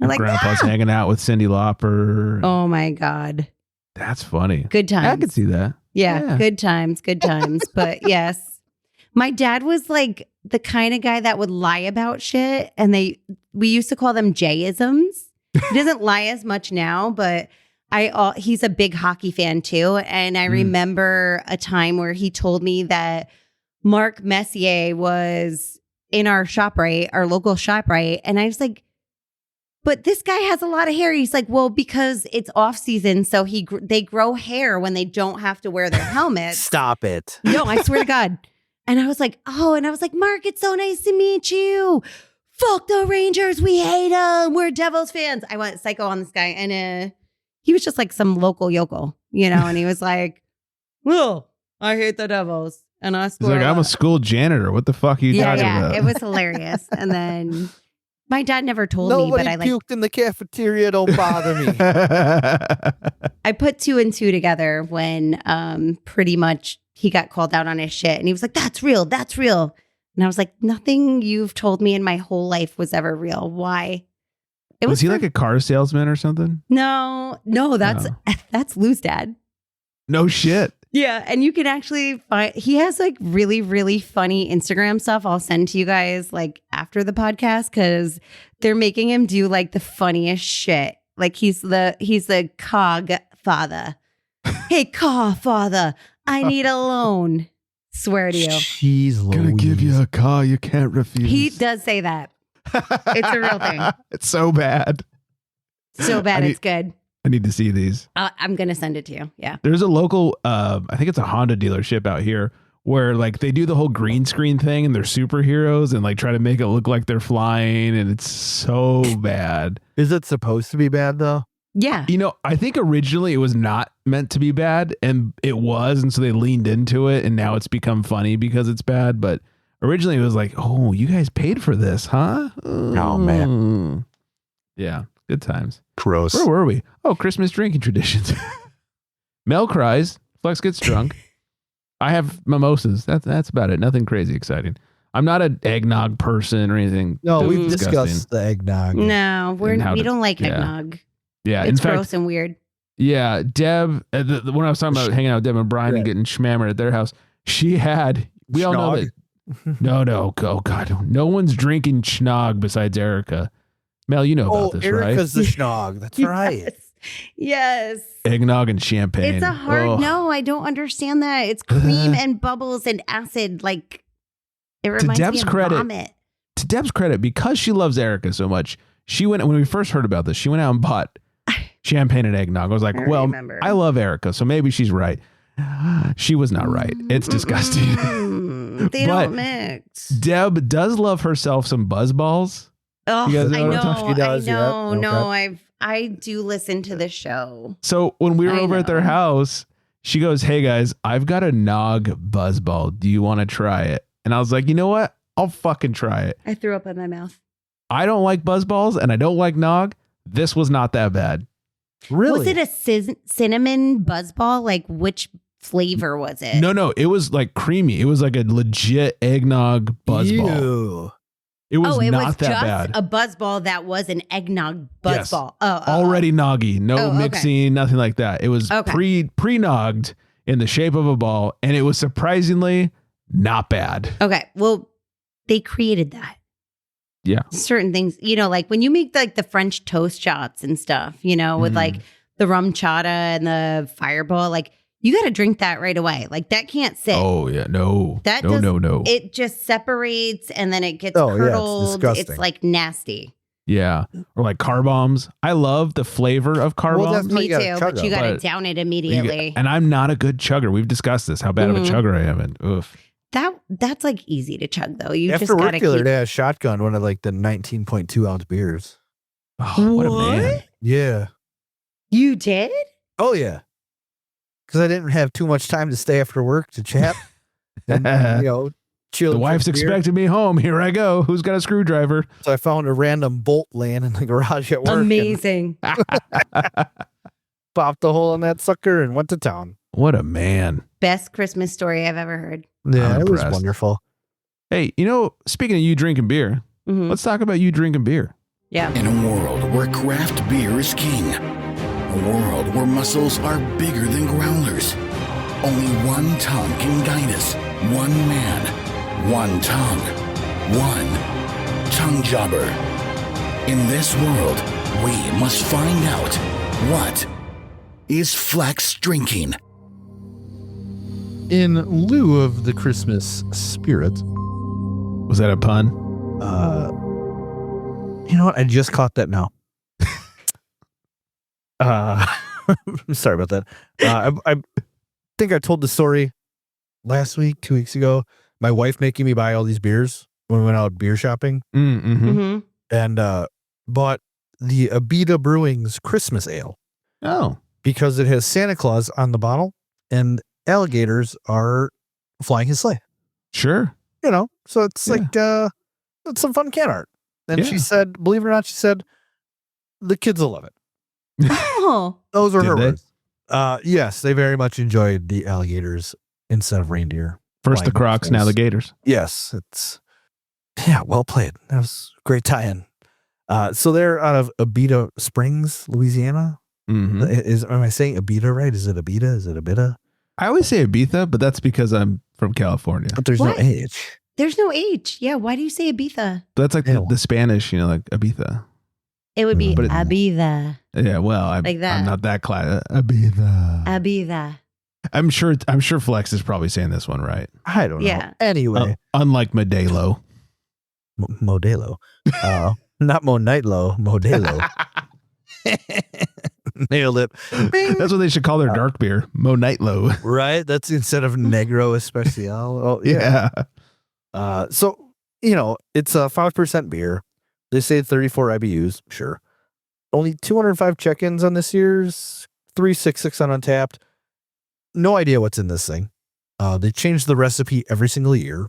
I'm like, Grandpa's "Ah!" hanging out with Cyndi Lauper. Oh my God. That's funny. Good times. I could see that. Yeah, Yeah. good times, good times. But yes, my dad was like the kind of guy that would lie about shit. And we used to call them J-isms. He doesn't lie as much now, but he's a big hockey fan too. And I remember a time where he told me that Mark Messier was in our ShopRite, our local ShopRite. And I was like, but this guy has a lot of hair. He's like, well, because it's off season, so they grow hair when they don't have to wear their helmets. Stop it. No, I swear to God. And I was like, oh, and I was like, Mark, it's so nice to meet you. Fuck the Rangers, we hate them. We're Devils fans. I went psycho on this guy, and he was just like some local yokel, you know. And he was like, well, I hate the Devils, and I He's score. like, I'm a lot." school janitor. What the fuck are you yeah, talking yeah. about? It was hilarious. And then my dad never told me, Nobody but I like puked in the cafeteria. Don't bother me. I put 2 and 2 together when pretty much he got called out on his shit, and he was like, "That's real, that's real." And I was like, "Nothing you've told me in my whole life was ever real. Why?" It was he for- like a car salesman or something? No, that's Oh. that's Lou's dad. No shit. Yeah, and you can actually find he has like really, really funny Instagram stuff. I'll send to you guys like after the podcast because they're making him do like the funniest shit. Like he's the cog father. Hey, car father, I need a loan. Swear to you. Jeez, Gonna give you a car you can't refuse. He does say that. It's a real thing. It's so bad. So bad, I it's good. I need to see these. I'm going to send it to you. Yeah. There's a local, I think it's a Honda dealership out here where like they do the whole green screen thing and they're superheroes and like try to make it look like they're flying and it's so bad. Is it supposed to be bad though? Yeah. You know, I think originally it was not meant to be bad and it was. And so they leaned into it and now it's become funny because it's bad. But originally it was like, oh, you guys paid for this, huh? Oh, man. Yeah. Good times. Gross. Where were we? Oh, Christmas drinking traditions. Mel cries. Flex gets drunk. I have mimosas. That's about it. Nothing crazy exciting. I'm not an eggnog person or anything. No, we've disgusting. discussed the eggnog. No, And how we to- don't like yeah. eggnog. Yeah, It's in fact, gross and weird. yeah. Deb, when I was talking about hanging out with Deb and Brian and Right. getting schmammered at their house, she had. We all know Schnog. that. No. Oh God, no one's drinking schnog besides Erica. Mel, you know Oh, about this, Erica's the schnog. That's right. Yes. Yes. right? Eggnog and champagne. It's a hard Oh. no. I don't understand that. It's cream and bubbles and acid. Like it reminds Deb's me of credit, vomit. To Deb's credit, because she loves Erica so much, she went when we first heard about this. She went out and bought champagne and eggnog. I was like, I well, remember. I love Erica, so maybe she's right. She was not right. It's disgusting. They But don't mix. Deb does love herself some Buzzballs. Oh, You guys I know what I'm know. talking- She does, I know. yeah. No, I do listen to the show. So when we were I over at their know. house, she goes, "Hey guys, I've got a Nog Buzzball. Do you want to try it?" And I was like, "You know what? I'll fucking try it." I threw up in my mouth. I don't like Buzzballs and I don't like Nog. This was not that bad. Really? Was it a cinnamon buzzball? Like, which flavor was it? No, it was like creamy. It was like a legit eggnog Buzzball. Ew. It was it not was that just bad. a buzzball that was an eggnog Yes. buzzball. Already noggy, no Oh, okay. mixing, nothing like that. It was Okay. pre-nogged in the shape of a ball, and it was surprisingly not bad. Okay. Well, they created that. Yeah. Certain things, like when you make like the French toast shots and stuff, with like the rum chata and the fireball, like you got to drink that right away. Like that can't sit. Oh yeah, no, That no, does- no, no. It just separates and then it gets Oh, yeah, it's curdled. disgusting. It's like nasty. Yeah, or like car bombs. I love the flavor of car Well, bombs. Oh, Me you gotta too, chug but you them, got to but down it You immediately. get- and I'm not a good chugger. We've discussed this. How bad of a Mhm. chugger I am. And oof. That's like easy to chug though. You After just got work to the other keep. day, I shotgunned one of like the 19.2 ounce beers. Oh, what a man. Yeah. You did? Oh, yeah. Because I didn't have too much time to stay after work to chat. And, chill. The and wife's drink beer. expecting me home. Here I go. Who's got a screwdriver? So I found a random bolt laying in the garage at work. and Amazing. popped the hole in that sucker and went to town. What a man. Best Christmas story I've ever heard. Yeah, I'm it was impressed. wonderful. Hey, speaking of you drinking beer, Mhm. let's talk about you drinking beer. Yeah. In a world where craft beer is king, a world where muscles are bigger than growlers, only one tongue can guide us. One man, one tongue, one tongue jobber. In this world, we must find out what is Flex drinking. In lieu of the Christmas spirit, Was that a pun? you know what? I just caught that now. Sorry about that. I think I told the story last week, 2 weeks ago. My wife making me buy all these beers when we went out beer shopping, Mm-hmm. Mm-hmm. and bought the Abita Brewing's Christmas Ale Oh, because it has Santa Claus on the bottle and alligators are flying his sleigh. sure. So it's Yeah. like it's some fun can art. And Yeah. she said, believe it or not, she said the kids will love it. Oh. Those were Did her they? words. Yes, they very much enjoyed the alligators instead of reindeer. First the Flying Crocs, now the upstairs. Gators. Yes, well played. That was a great tie-in. So they're out of Abita Springs, Louisiana. Mm-hmm. Am I saying Abita right? Is it Abita? Is it Abita? I always say Ibiza, but that's because I'm from California. But there's What? no H. There's no H. Yeah. Why do you say Ibiza? That's like the, Ew. the Spanish, like Ibiza. It would be But it- Ibiza. Yeah, well, Like that. I'm not that class. Ibiza. Ibiza. I'm sure Flex is probably saying this one right. I don't know. Yeah. Anyway, Unlike Modelo. Modelo. Not Monitelo, Modelo. Nailed it. That's what they should call their dark beer, Monitelo. Right? That's instead of Negro Especial. Oh, Yeah. So, it's a 5% beer. They say 34 IBUs. Sure. Only 205 check-ins on this year's, 366 on Untapped. No idea what's in this thing. They change the recipe every single year.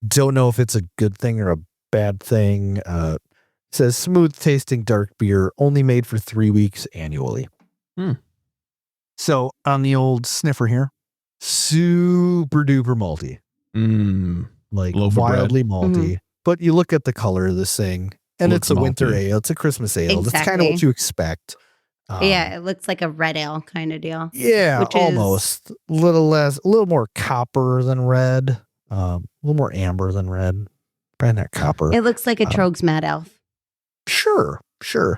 Don't know if it's a good thing or a bad thing. Says smooth tasting dark beer only made for 3 weeks annually. So on the old sniffer here, super duper malty, like Loaf of bread. wildly malty. But you look at the color of this thing, and Looks it's a winter malty. ale. It's a Christmas ale. That's kind of Exactly. what you expect. Yeah. It looks like a red ale kind of deal. Yeah, Which is- almost. A little more copper than red. A little more amber than red. Probably not copper. It looks like a Trogs Mad Elf, Sure.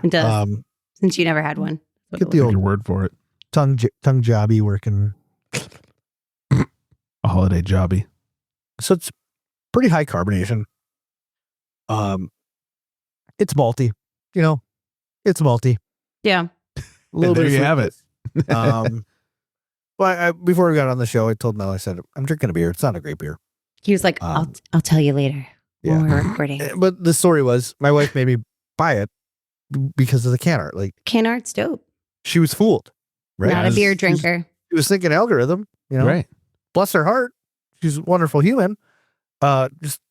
It does. since you never had one. Get the Take old your word for it. tongue jobby working. A holiday jobby. So it's pretty high carbonation. It's malty, it's malty. Yeah. A little There bit of you have it. sweetness. Well, before we got on the show, I told Mel, I said, I'm drinking a beer. It's not a great beer. He was like, I'll tell you later when we're recording. But the story was my wife made me buy it because of the can art. Like, Can art's dope. she was fooled, right? Not a beer drinker. She was thinking algorithm, Right. Bless her heart. She's a wonderful human. Just,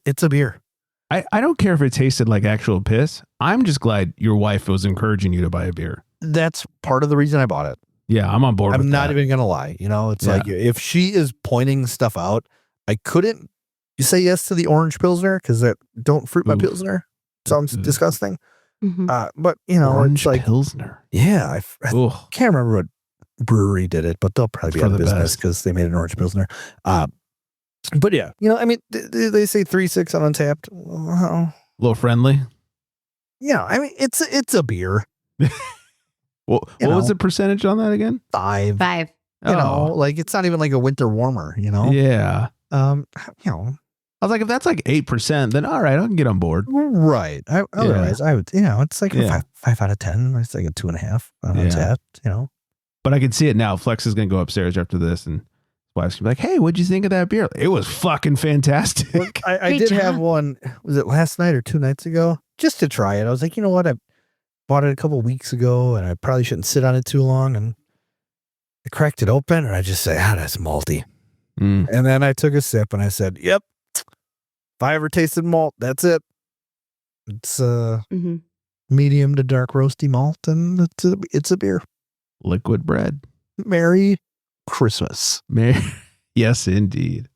it's a beer. I don't care if it tasted like actual piss. I'm just glad your wife was encouraging you to buy a beer. That's part of the reason I bought it. Yeah, I'm on board with I'm not that. even going to lie. It's like if she is pointing stuff out, I couldn't say yes to the orange Pilsner because don't fruit my Oof. Pilsner. Sounds disgusting. Mhm. But, Orange it's like, Pilsner. yeah, I Ugh. can't remember what brewery did it, but they'll probably be For out of the business best. because they made an orange Pilsner. But yeah, I mean, they say 3.6 on Untapped. Well, A little friendly. yeah, I mean, it's a beer. What was the percentage on that again? 5. 5. Like it's not even like a winter warmer. Yeah. I was like, if that's like 8%, then all right, I can get on board. right. Otherwise, I would. It's like a 5 out of 10. It's like a 2.5 on Untapped. But I can see it now. Flex is going to go upstairs after this, and his wife's going to be like, hey, what'd you think of that beer? It was fucking fantastic. I Great did job. have one. Was it last night or 2 nights ago? Just to try it. I was like, you know what? I bought it a couple weeks ago, and I probably shouldn't sit on it too long. And I cracked it open, and I just say, that's malty. Mm. And then I took a sip, and I said, yep. If I ever tasted malt, that's it. It's Mhm. medium to dark roasty malt, and it's a beer. Liquid bread. Merry Christmas. Yes, indeed.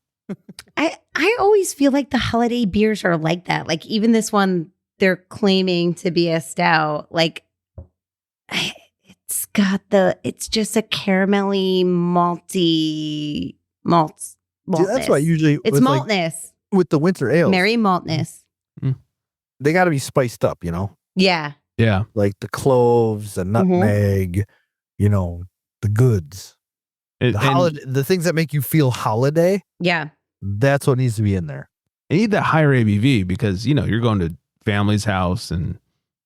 I always feel like the holiday beers are like that. Like even this one, they're claiming to be a stout. Like it's just a caramelly, malty malts. See, that's why usually It's with, maltness. with the winter ales, Merry maltness. they got to be spiced up, Yeah. Yeah. like the cloves, the nutmeg, the goods, the things that make you feel holiday. Yeah. That's what needs to be in there. You need that higher ABV because, you're going to family's house and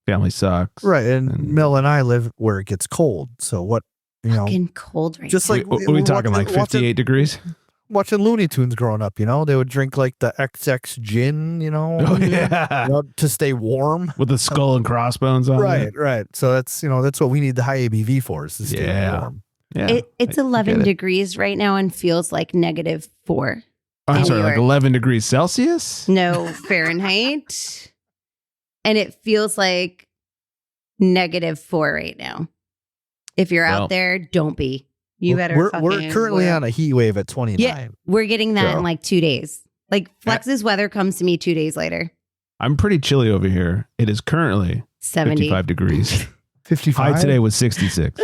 family sucks. Right. And Mel and I live where it gets cold. So what, Fucking cold right just now. like What are we talking, like 58 degrees? watching Looney Tunes growing up, they would drink like the XX gin, Oh, yeah. to stay warm. With the skull and crossbones on Right, it. right. So that's what we need the high ABV for is to stay Yeah. warm. Yeah. It's I 11 get it. degrees right now and feels like -4. I'm in sorry, New like York. 11 degrees Celsius? No, Fahrenheit. And it feels like -4 right now. If you're Well, out there, don't be. You better We're fucking currently wear- on a heat wave at 29. Yeah, we're getting that So- in like 2 days. Like Flex's weather comes to me 2 days later. I'm pretty chilly over here. It is currently 70. 55 degrees. 55. High today was 66.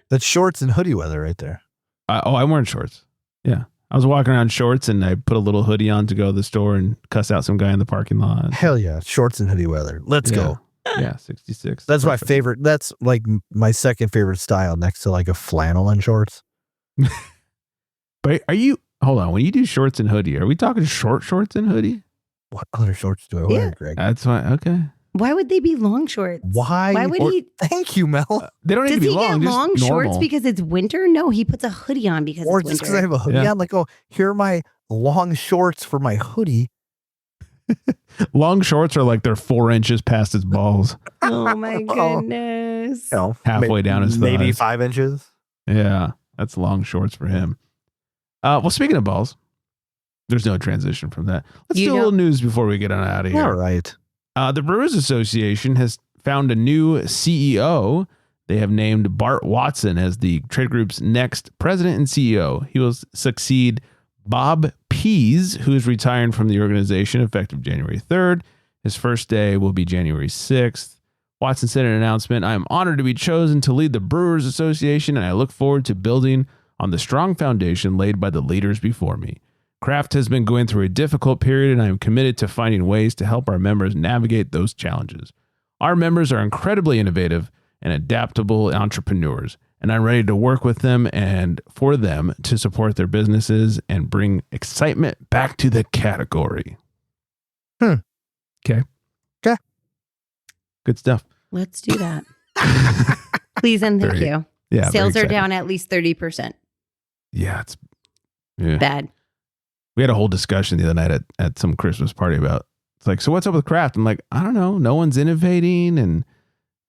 That's shorts and hoodie weather right there. I'm wearing shorts. Yeah. I was walking around shorts and I put a little hoodie on to go to the store and cuss out some guy in the parking lot. Hell yeah, shorts and hoodie weather. Let's go. Yeah, 66. That's my Perfect. favorite. That's like my second favorite style next to like a flannel and shorts. But hold on, when you do shorts and hoodie, are we talking short shorts and hoodie? What other shorts do I wear, Yeah. Greg? That's fine. Okay. Why would they be long shorts? Why? Why would he? Thank you, Mel. They don't need Does to be he long. get Just long shorts normal. because it's winter? No, he puts a hoodie on because Or it's just because winter. I have a hoodie Yeah. on, like, here are my long shorts for my hoodie. Long shorts are like they're 4 inches past his balls. Oh my goodness. Halfway down his maybe thighs. 5 inches. Yeah, that's long shorts for him. Well, speaking of balls, there's no transition from that. Let's You do a know- little news before we get on out of here. All right. The Brewers Association has found a new CEO. They have named Bart Watson as the trade group's next president and CEO. He will succeed Bob Pease, who is retiring from the organization effective January 3rd. His first day will be January 6th. Watson said in an announcement, "I am honored to be chosen to lead the Brewers Association, and I look forward to building on the strong foundation laid by the leaders before me. Kraft has been going through a difficult period, and I am committed to finding ways to help our members navigate those challenges. Our members are incredibly innovative and adaptable entrepreneurs, and I'm ready to work with them and for them to support their businesses and bring excitement back to the category." Okay. Okay. Good stuff. Let's do that. Please and thank Very- you. Yeah. very Sales are excited. down at least 30%. Yeah, it's Bad. We had a whole discussion the other night at some Christmas party about, it's like, so what's up with craft? I'm like, I don't know. No one's innovating, and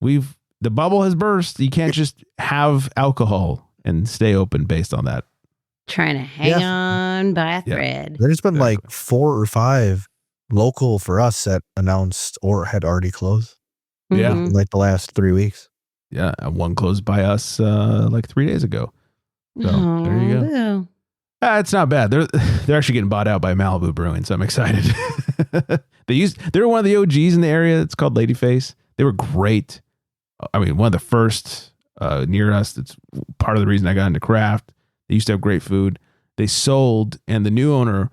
the bubble has burst. You can't just have alcohol and stay open based on that. Trying to hang on by a thread. There's been like 4 or 5 local for us that announced or had already closed. Yeah. Mhm. In like the last 3 weeks. Yeah. And one closed by us like 3 days ago. So there you go. Boo. It's not bad. They're actually getting bought out by Malibu Brewing, so I'm excited. They were one of the OGs in the area. It's called Ladyface. They were great. I mean, one of the first near us. That's part of the reason I got into craft. They used to have great food. They sold, and the new owner,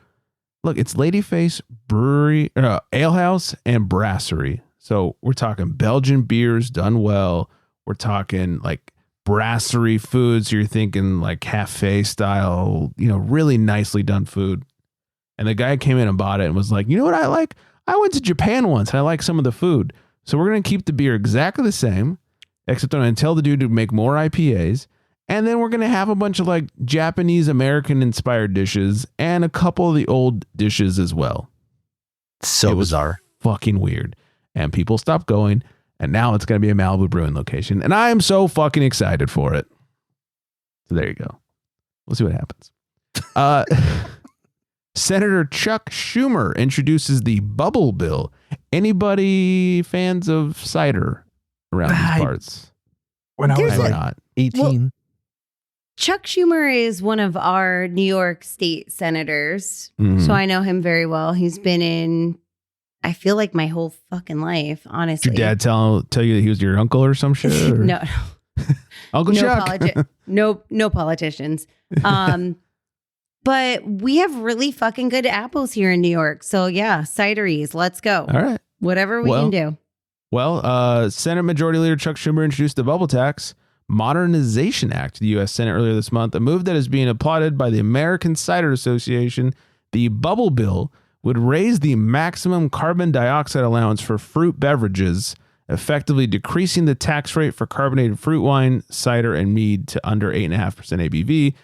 look, it's Ladyface Brewery, Ale House and Brasserie. So we're talking Belgian beers done well. We're talking like brasserie food. So you're thinking like cafe style, really nicely done food. And the guy came in and bought it and was like, you know what I like? I went to Japan once and I like some of the food. So we're going to keep the beer exactly the same, except I'm going to tell the dude to make more IPAs. And then we're going to have a bunch of like Japanese American inspired dishes and a couple of the old dishes as well. So It was bizarre. Fucking weird. And people stopped going. And now it's going to be a Malibu Brewing location. And I am so fucking excited for it. So there you go. We'll see what happens. Senator Chuck Schumer introduces the bubble bill. Anybody fans of cider around these parts? When I There's was I'm like not. 18. Chuck Schumer is one of our New York state senators. Mhm. So I know him very well. He's been in, I feel like, my whole fucking life, honestly. Did your dad tell you that he was your uncle or some shit? Or? No. Uncle No, Chuck. no politicians. But we have really fucking good apples here in New York. So yeah, cideries, let's go. All right. Whatever we can do. Well, Senate Majority Leader Chuck Schumer introduced the Bubble Tax Modernization Act to the U.S. Senate earlier this month, a move that is being applauded by the American Cider Association. The bubble bill would raise the maximum carbon dioxide allowance for fruit beverages, effectively decreasing the tax rate for carbonated fruit wine, cider, and mead to under 8.5% ABV.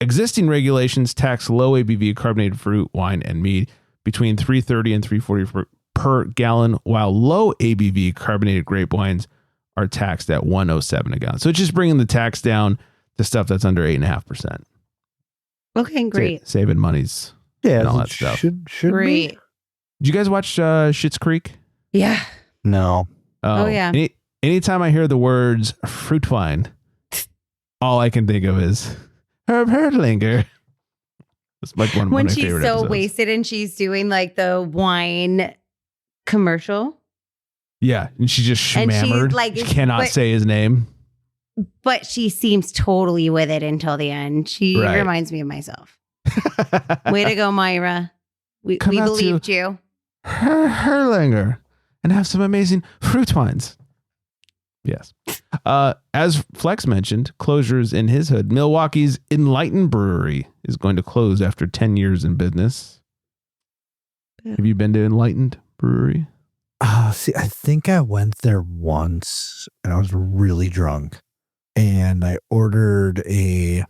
Existing regulations tax low ABV carbonated fruit, wine, and mead between $3.30 and $3.40 per gallon, while low ABV carbonated grape wines are taxed at $1.07 a gallon. So it's just bringing the tax down to stuff that's under 8.5%. Okay, great. Saving monies. Yeah, and all that stuff. Should Great. Did you guys watch Schitt's Creek? Yeah. No. Oh, yeah. Anytime I hear the words fruit wine, all I can think of is Herb Herdlinger. It's like one of When my she's favorite so episodes. wasted and she's doing like the wine commercial, Yeah, and she just And she's schmammered. like- She cannot but- say his name. but she seems totally with it until the end. She Right. reminds me of myself. Way to go, Myra. We Come out to- believed you. Herlinger, and have some amazing fruit wines. Yes. As Flex mentioned, closures in his hood. Milwaukee's Enlightened Brewery is going to close after 10 years in business. Yeah. Have you been to Enlightened Brewery? See, I think I went there once and I was really drunk. And I ordered a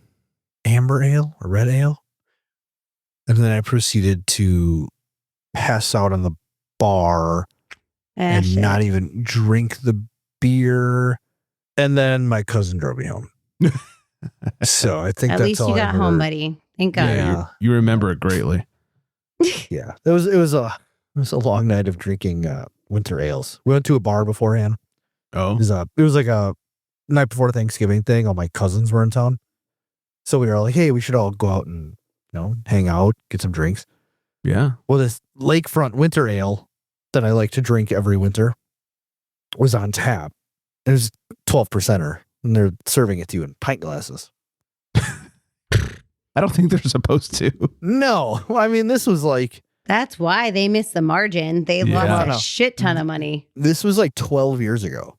amber ale, a red ale. And then I proceeded to pass out on the bar and shit. not even drink the beer. And then my cousin drove me home. So I think At that's least all you I got ever- home, buddy. Thank God. Yeah. You remember it greatly. Yeah. It was a long night of drinking winter ales. We went to a bar beforehand. Oh, It was like a night before Thanksgiving thing. All my cousins were in town. So we were like, hey, we should all go out and, hang out, get some drinks. yeah. Well, this lakefront winter ale that I like to drink every winter was on tap. It was 12%er, and they're serving it to you in pint glasses. I don't think they're supposed to. No, I mean, this was like That's why they missed the margin. They Yeah. lost a No. shit ton of money. 12 years ago,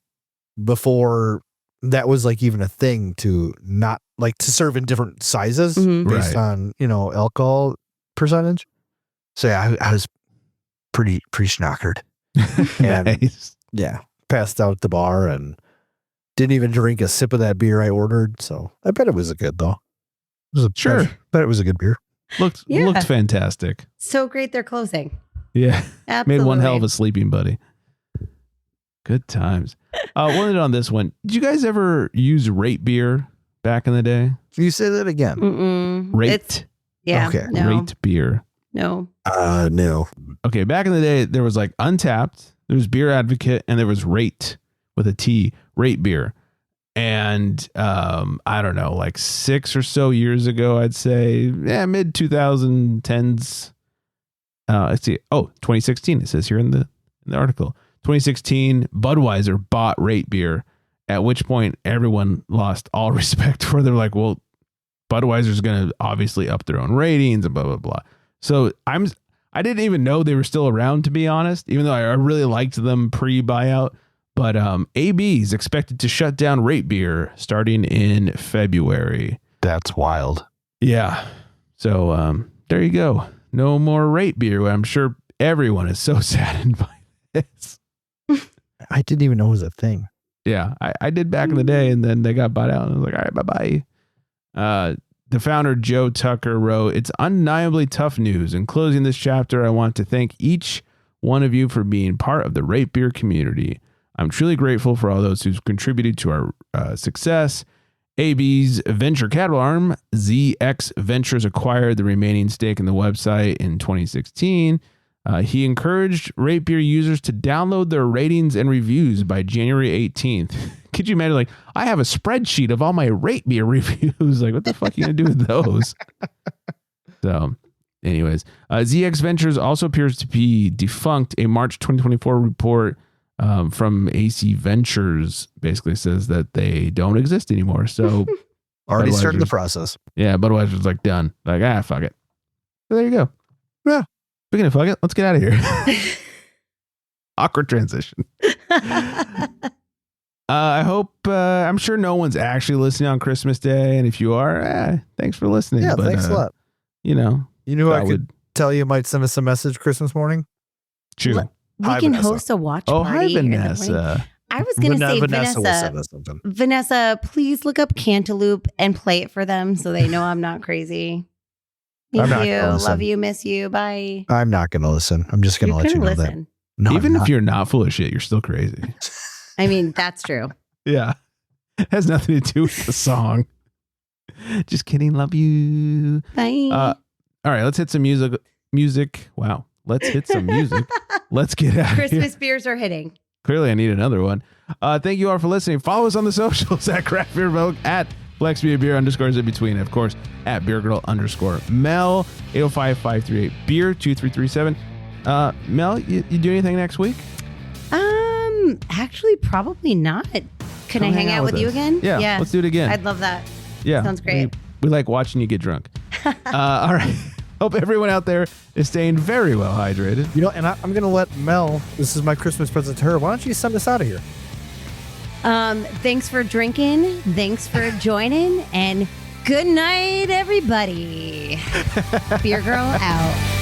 before that was like even a thing to not like to serve in different sizes Mhm. based Right. on, alcohol percentage. So yeah, I was pretty schnockered. And Nice. yeah, passed out at the bar and Didn't even drink a sip of that beer I ordered. So I bet it was good though. Sure. Bet it was a good beer. Looked fantastic. So great they're closing. Yeah. Absolutely. Made one hell of a sleeping buddy. Good times. We'll end on this one. Did you guys ever use rate beer back in the day? Can you say that again? Mm-mm. Rate. Yeah. Okay. No. Rate beer. No. No. Okay. Back in the day, there was like Untapped, there was Beer Advocate, and there was Rate with a T, Rate beer. And I don't know, like 6 or so years ago, I'd say, mid 2010s. Let's see. Oh, 2016. It says here in the article. 2016, Budweiser bought Rate beer, at which point everyone lost all respect for them. Like, well, Budweiser's going to obviously up their own ratings and blah, blah, blah. So I didn't even know they were still around, to be honest, even though I really liked them pre-buyout. But AB is expected to shut down Rate beer starting in February. That's wild. Yeah. So there you go. No more Rate beer. I'm sure everyone is so saddened by this. I didn't even know it was a thing. Yeah, I did back in the day, and then they got bought out, and I was like, all right, bye-bye. The founder, Joe Tucker, wrote, "It's undeniably tough news. In closing this chapter, I want to thank each one of you for being part of the Rate beer community. I'm truly grateful for all those who've contributed to our success. AB's venture capital arm, ZX Ventures, acquired the remaining stake in the website in 2016. He encouraged Rate beer users to download their ratings and reviews by January 18th. Could you imagine, like, I have a spreadsheet of all my Rate beer reviews. Like, what the fuck are you going to do with those? So, anyways, ZX Ventures also appears to be defunct. A March 2024 report from AC Ventures basically says that they don't exist anymore. So, already started the process. Yeah, Budweiser's like done. Like, fuck it. So there you go. Yeah. Speaking of fuck it, let's get out of here. Awkward transition. I hope, I'm sure no one's actually listening on Christmas Day. And if you are, thanks for listening. Yeah, but, thanks a lot. You know who I could tell you might send us a message Christmas morning? True. We can host a watch party. Oh, hi, Vanessa. I was going to say, Vanessa will send us something. Vanessa, please look up Cantaloupe and play it for them so they know I'm not crazy. Thank you. Love you. Miss you. Bye. I'm not going to listen. I'm just going to let you know that. No, even if you're not full of shit, you're still crazy. I mean, that's true. Yeah. It has nothing to do with the song. Just kidding. Love you. Bye. All right. Let's hit some music. Wow. Let's hit some music. Let's get out of here. Christmas beers are hitting. Clearly, I need another one. Thank you all for listening. Follow us on the socials at Craft Beer Vogue, at FlexBeer underscores in between, of course, at BeerGirl_Mel, 805-538-BEER, 2337. Mel, you do anything next week? Actually, probably not. Can I hang out with you again? Yeah, let's do it again. I'd love that. Yeah. Sounds great. We like watching you get drunk. All right. Hope everyone out there is staying very well hydrated. You know, and I'm going to let Mel, this is my Christmas present to her. Why don't you send us out of here? Thanks for drinking. Thanks for joining. And good night, everybody. Beer Girl out.